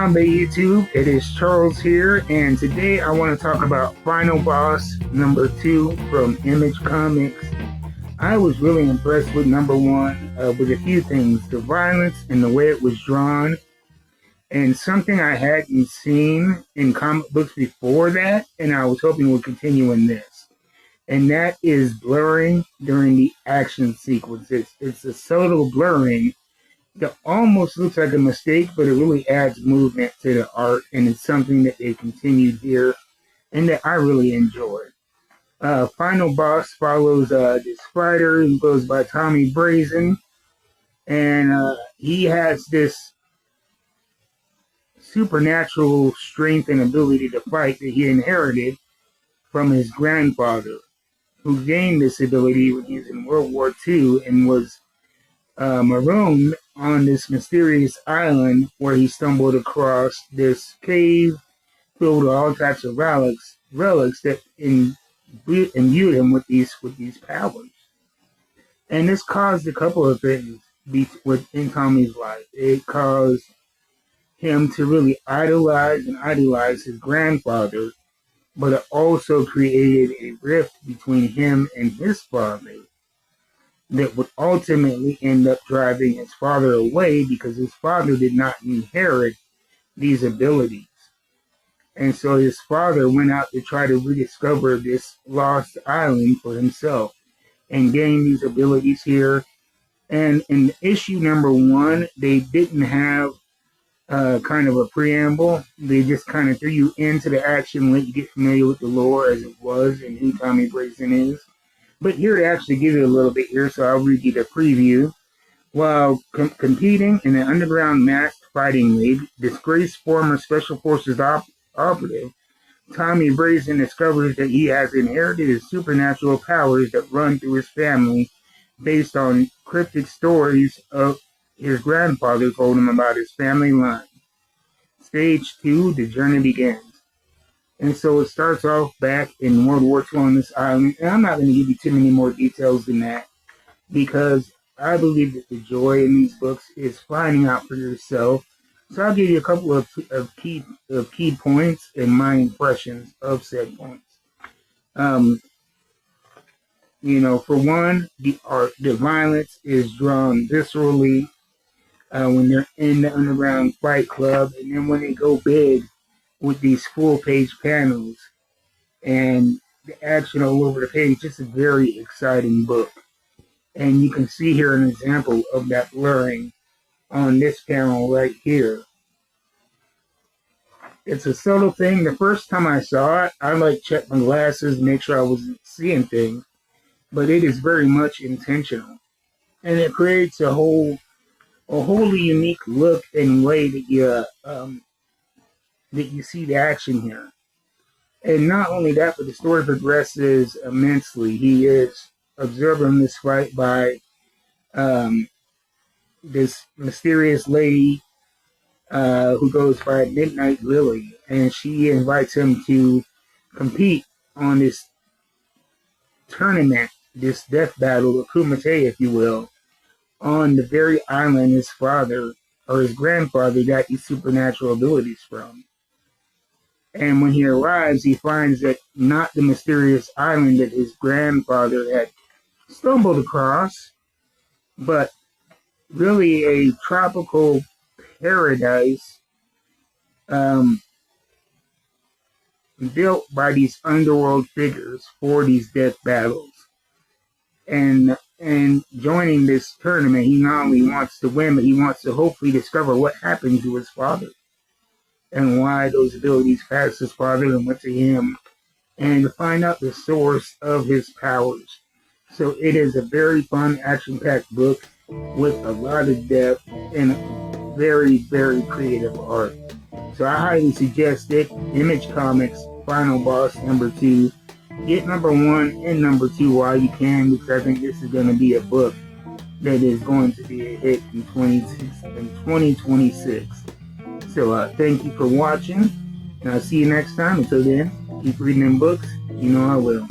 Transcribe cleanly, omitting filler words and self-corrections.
Howdy YouTube, it is Charles here, and today I want to talk about Final Boss number 2 from Image Comics. I was really impressed with number 1 with a few things, the violence and the way it was drawn, and something I hadn't seen in comic books before that, and I was hoping would continue in this. And that is blurring during the action sequences. It's a subtle blurring that almost looks like a mistake, but it really adds movement to the art, and it's something that they continued here and that I really enjoyed. Final Boss follows this fighter who goes by Tommy Brazen, and he has this supernatural strength and ability to fight that he inherited from his grandfather, who gained this ability when he was in World War II and was marooned on this mysterious island where he stumbled across this cave filled with all types of relics that imbued him with these powers. And this caused a couple of things within Tommy's life. It caused him to really idolize his grandfather, but it also created a rift between him and his father that would ultimately end up driving his father away because his father did not inherit these abilities. And so his father went out to try to rediscover this lost island for himself and gain these abilities here. And in issue number 1, they didn't have kind of a preamble. They just kind of threw you into the action, let you get familiar with the lore as it was and who Tommy Brazen is. But here to actually give you a little bit here, so I'll read you the preview. While competing in an underground masked fighting league, disgraced former Special Forces operative, Tommy Brazen discovers that he has inherited his supernatural powers that run through his family based on cryptic stories of his grandfather told him about his family line. Stage 2, the journey begins. And so it starts off back in World War II on this island. And I'm not going to give you too many more details than that, because I believe that the joy in these books is finding out for yourself. So I'll give you a couple of key points and my impressions of said points. For one, the violence is drawn viscerally when they're in the underground fight club, and then when they go big with these full-page panels and the action all over the page. It's a very exciting book. And you can see here an example of that blurring on this panel right here. It's a subtle thing. The first time I saw it, I checked my glasses, make sure I wasn't seeing things. But it is very much intentional. And it creates a wholly unique look and way that you see the action here. And not only that, but the story progresses immensely. He is observing this fight by this mysterious lady who goes by Midnight Lily, and she invites him to compete on this tournament, this death battle, a kumite, if you will, on the very island his father or his grandfather got these supernatural abilities from. And when he arrives, he finds that not the mysterious island that his grandfather had stumbled across, but really a tropical paradise built by these underworld figures for these death battles. And joining this tournament, he not only wants to win, but he wants to hopefully discover what happened to his father, and why those abilities passed his father and went to him, and to find out the source of his powers. So it is a very fun, action-packed book with a lot of depth and very, very creative art. So I highly suggest it. Image Comics, Final Boss number 2. Get number 1 and number 2 while you can, because I think this is going to be a book that is going to be a hit in 2026. So thank you for watching, and I'll see you next time. Until then, keep reading them books. You know I will.